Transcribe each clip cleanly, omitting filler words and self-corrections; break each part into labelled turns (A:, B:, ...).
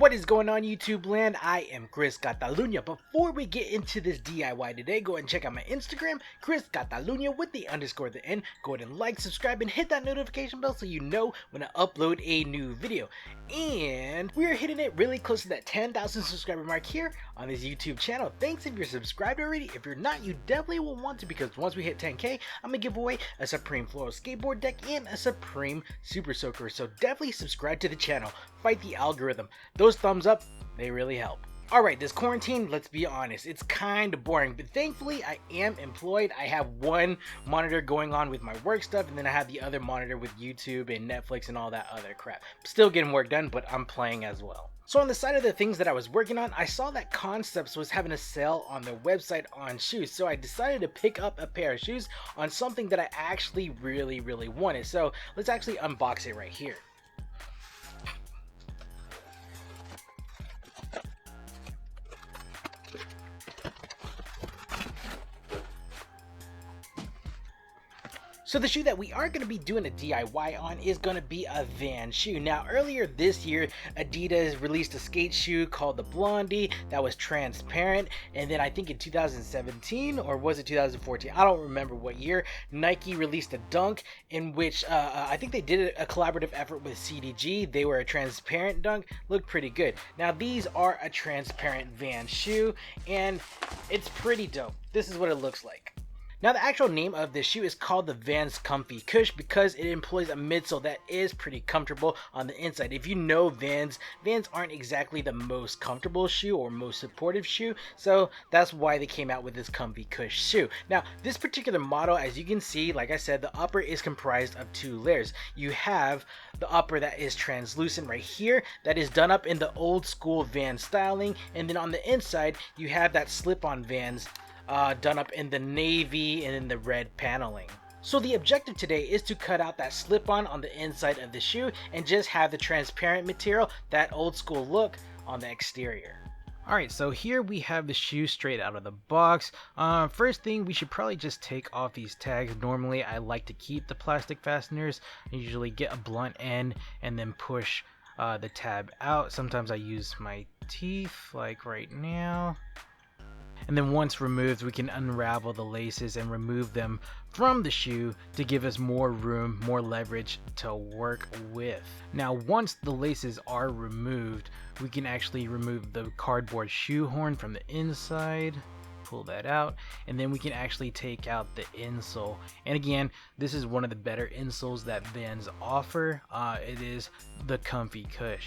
A: What is going on, YouTube land? I am Chris Catalunya. Before we get into this DIY today, go ahead and check out my Instagram, Chris Catalunya with the underscore at the end. Go ahead and like, subscribe, and hit that notification bell so you know when I upload a new video. And we are hitting it really close to that 10,000 subscriber mark here on this YouTube channel. Thanks if you're subscribed already. If you're not, you definitely will want to, because once we hit 10K, I'm going to give away a Supreme Floral Skateboard deck and a Supreme Super Soaker. So definitely subscribe to the channel. Fight the algorithm. Those thumbs up, they really help. Alright, this quarantine, let's be honest, it's kind of boring, but thankfully I am employed. I have one monitor going on with my work stuff, and then I have the other monitor with YouTube and Netflix and all that other crap. Still getting work done, but I'm playing as well. So on the side of the things that I was working on, I saw that Concepts was having a sale on their website on shoes, so I decided to pick up a pair of shoes on something that I actually really wanted. So let's actually unbox it right here. So the shoe that we are going to be doing a DIY on is going to be a Van shoe. Now earlier this year, Adidas released a skate shoe called the Blondie that was transparent, and then I think in 2017 or was it 2014, I don't remember what year, Nike released a Dunk in which I think they did a collaborative effort with CDG. They were a transparent Dunk, looked pretty good. Now these are a transparent Van shoe and it's pretty dope. This is what it looks like. Now the actual name of this shoe is called the Vans ComfyCush because it employs a midsole that is pretty comfortable on the inside. If you know Vans aren't exactly the most comfortable shoe or most supportive shoe, so that's why they came out with this ComfyCush shoe. Now this particular model, as you can see, like I said, the upper is comprised of two layers. You have the upper that is translucent right here, that is done up in the old school Vans styling, and then on the inside you have that slip-on Vans done up in the navy and in the red paneling. So the objective today is to cut out that slip-on on the inside of the shoe and just have the transparent material, that old school look, on the exterior. Alright, so here we have the shoe straight out of the box. First thing, we should probably just take off these tags. Normally I like to keep the plastic fasteners. I usually get a blunt end and then push the tab out. Sometimes I use my teeth, like right now. And then once removed, we can unravel the laces and remove them from the shoe to give us more room, more leverage to work with. Now once the laces are removed, we can actually remove the cardboard shoe horn from the inside, pull that out, and then we can actually take out the insole. And again, this is one of the better insoles that Vans offer. It is the ComfyCush.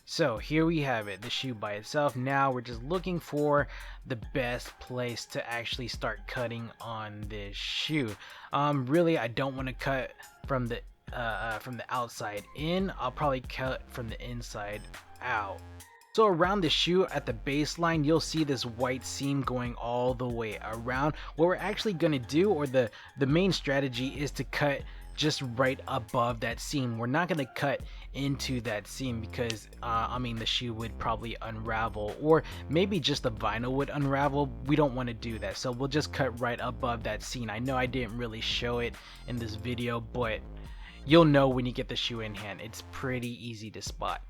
A: So here we have it, the shoe by itself. Now we're just looking for the best place to actually start cutting on this shoe. Really, I don't want to cut from the outside in. I'll probably cut from the inside out. So around the shoe at the baseline, you'll see this white seam going all the way around. What we're actually going to do, or the main strategy, is to cut just right above that seam. We're not going to cut into that seam because I mean, the shoe would probably unravel, or maybe just the vinyl would unravel. We don't want to do that, so we'll just cut right above that seam. I know I didn't really show it in this video, but you'll know when you get the shoe in hand. It's pretty easy to spot.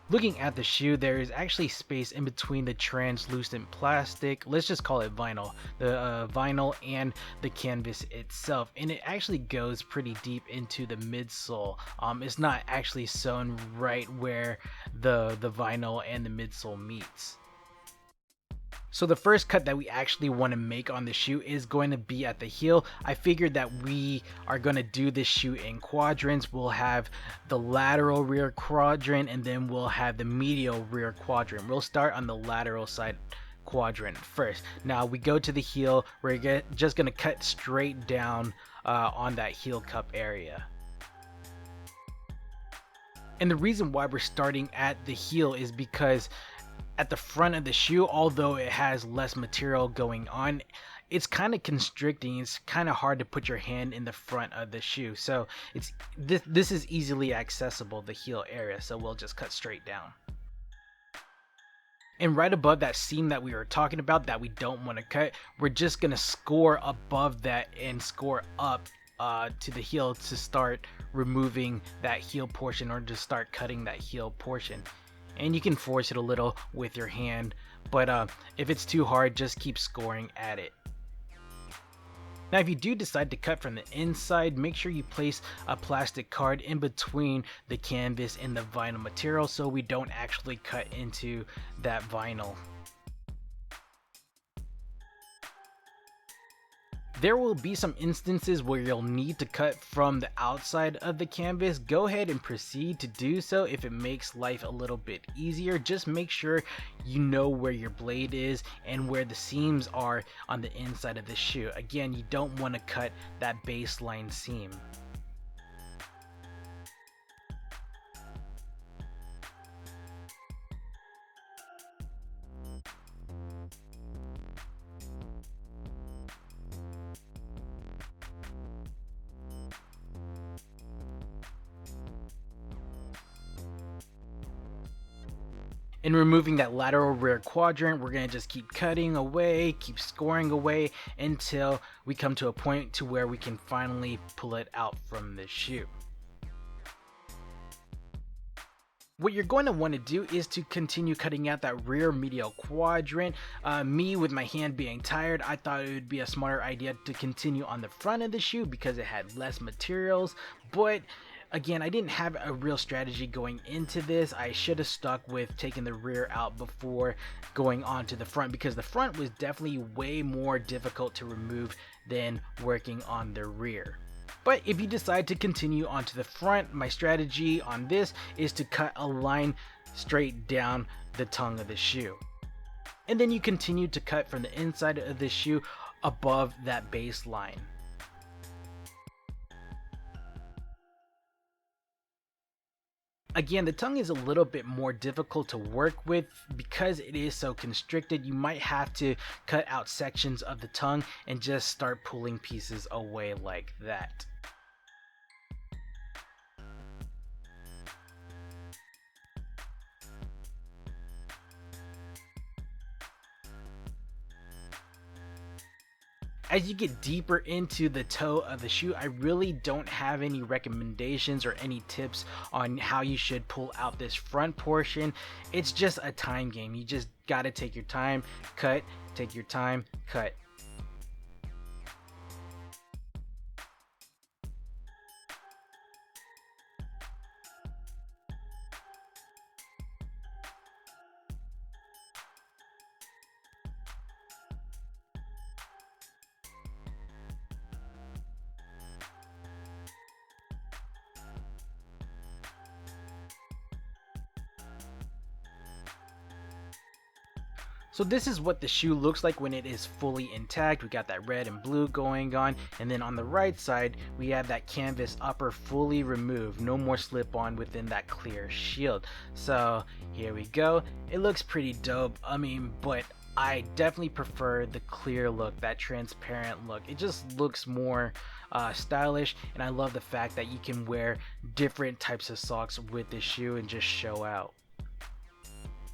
A: Looking at the shoe, there is actually space in between the translucent plastic, let's just call it vinyl, the vinyl and the canvas itself, and it actually goes pretty deep into the midsole. It's not actually sewn right where the vinyl and the midsole meets. So the first cut that we actually want to make on the shoe is going to be at the heel. I figured that we are going to do this shoe in quadrants. We'll have the lateral rear quadrant, and then we'll have the medial rear quadrant. We'll start on the lateral side quadrant first. Now we go to the heel. We're just going to cut straight down on that heel cup area. And the reason why we're starting at the heel is because at the front of the shoe, although it has less material going on, it's kind of constricting. It's kind of hard to put your hand in the front of the shoe, so this is easily accessible, the heel area, so we'll just cut straight down. And right above that seam that we were talking about that we don't want to cut, we're just going to score above that and score up to the heel to start removing that heel portion, or to start cutting that heel portion. And you can force it a little with your hand, but if it's too hard, just keep scoring at it. Now if you do decide to cut from the inside, make sure you place a plastic card in between the canvas and the vinyl material so we don't actually cut into that vinyl. There will be some instances where you'll need to cut from the outside of the canvas. Go ahead and proceed to do so if it makes life a little bit easier. Just make sure you know where your blade is and where the seams are on the inside of the shoe. Again, you don't want to cut that baseline seam. In removing that lateral rear quadrant, we're going to just keep cutting away, keep scoring away until we come to a point to where we can finally pull it out from the shoe. What you're going to want to do is to continue cutting out that rear medial quadrant. Me, with my hand being tired, I thought it would be a smarter idea to continue on the front of the shoe because it had less materials, but again, I didn't have a real strategy going into this. I should have stuck with taking the rear out before going on to the front, because the front was definitely way more difficult to remove than working on the rear. But if you decide to continue onto the front, my strategy on this is to cut a line straight down the tongue of the shoe. And then you continue to cut from the inside of the shoe above that baseline. Again, the tongue is a little bit more difficult to work with because it is so constricted. You might have to cut out sections of the tongue and just start pulling pieces away like that. As you get deeper into the toe of the shoe, I really don't have any recommendations or any tips on how you should pull out this front portion. It's just a time game. You just gotta take your time, cut, take your time, cut. So this is what the shoe looks like when it is fully intact. We got that red and blue going on, and then on the right side we have that canvas upper fully removed, no more slip on within that clear shield. So here we go. It looks pretty dope. But I definitely prefer the clear look, that transparent look. It just looks more stylish, and I love the fact that you can wear different types of socks with this shoe and just show out.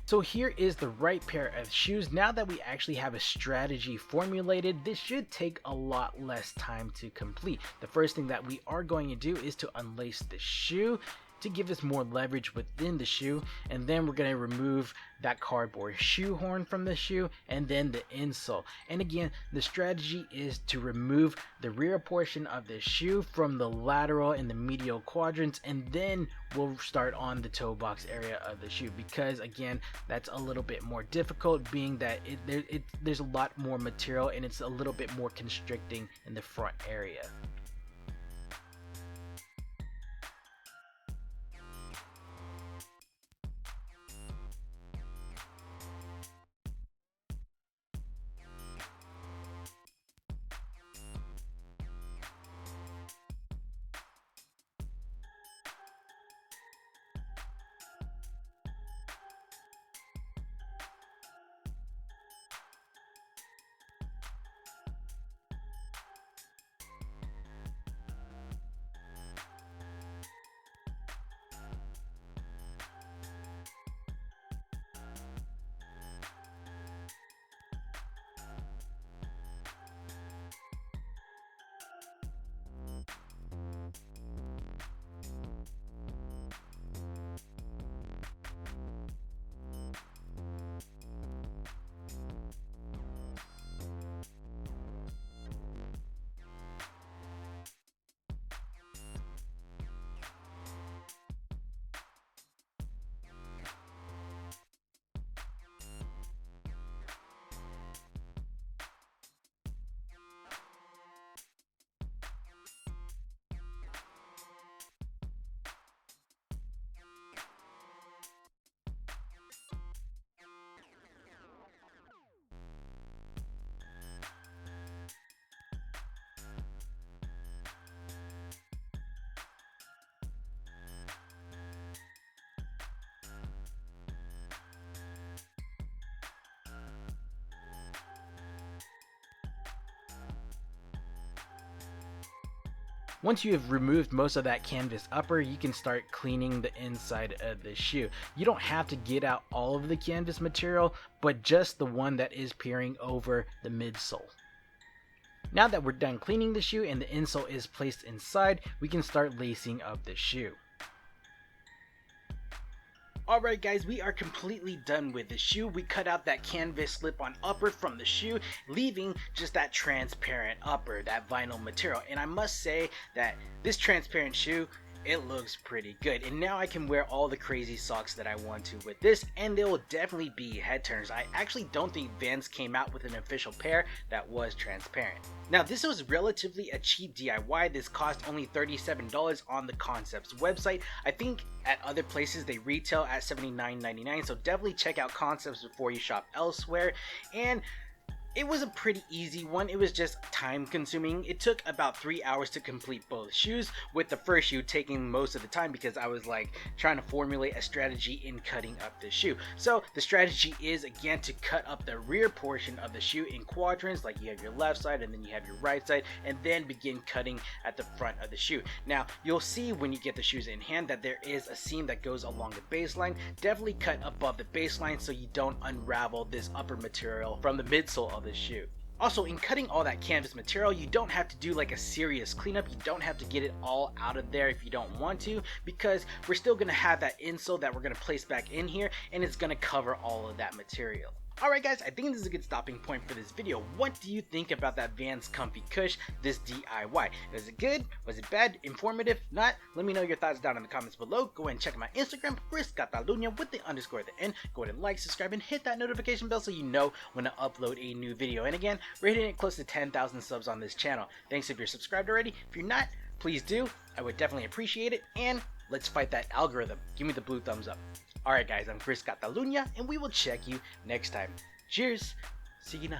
A: So here is the right pair of shoes. Now that we actually have a strategy formulated, this should take a lot less time to complete. The first thing that we are going to do is to unlace the shoe to give us more leverage within the shoe, and then we're going to remove that cardboard shoe horn from the shoe, and then the insole. And again, the strategy is to remove the rear portion of the shoe from the lateral and the medial quadrants, and then we'll start on the toe box area of the shoe, because again, that's a little bit more difficult, being that there's a lot more material and it's a little bit more constricting in the front area. Once you have removed most of that canvas upper, you can start cleaning the inside of the shoe. You don't have to get out all of the canvas material, but just the one that is peering over the midsole. Now that we're done cleaning the shoe and the insole is placed inside, we can start lacing up the shoe. Alright guys, we are completely done with the shoe. We cut out that canvas slip-on upper from the shoe, leaving just that transparent upper, that vinyl material. And I must say that this transparent shoe, it looks pretty good. And now I can wear all the crazy socks that I want to with this, and they will definitely be head turners. I actually don't think Vans came out with an official pair that was transparent. Now this was relatively a cheap DIY. This cost only $37 on the Concepts website. I think at other places they retail at $79.99, so definitely check out Concepts before you shop elsewhere. And it was a pretty easy one. It was just time consuming. It took about 3 hours to complete both shoes, with the first shoe taking most of the time because I was like trying to formulate a strategy in cutting up the shoe. So the strategy is again to cut up the rear portion of the shoe in quadrants, like you have your left side and then you have your right side, and then begin cutting at the front of the shoe. Now you'll see when you get the shoes in hand that there is a seam that goes along the baseline. Definitely cut above the baseline so you don't unravel this upper material from the midsole of the shoe. Also, in cutting all that canvas material, you don't have to do like a serious cleanup. You don't have to get it all out of there if you don't want to, because we're still going to have that insole that we're going to place back in here, and it's going to cover all of that material. Alright guys, I think this is a good stopping point for this video. What do you think about that Vans ComfyCush, this DIY? Was it good? Was it bad? Informative? Not? Let me know your thoughts down in the comments below. Go ahead and check out my Instagram, Chris Catalunya with the underscore at the end. Go ahead and like, subscribe, and hit that notification bell so you know when I upload a new video. And again, we're hitting it close to 10,000 subs on this channel. Thanks if you're subscribed already. If you're not, please do. I would definitely appreciate it. And let's fight that algorithm. Give me the blue thumbs up. Alright guys, I'm Chris Catalunya, and we will check you next time. Cheers! Sige na!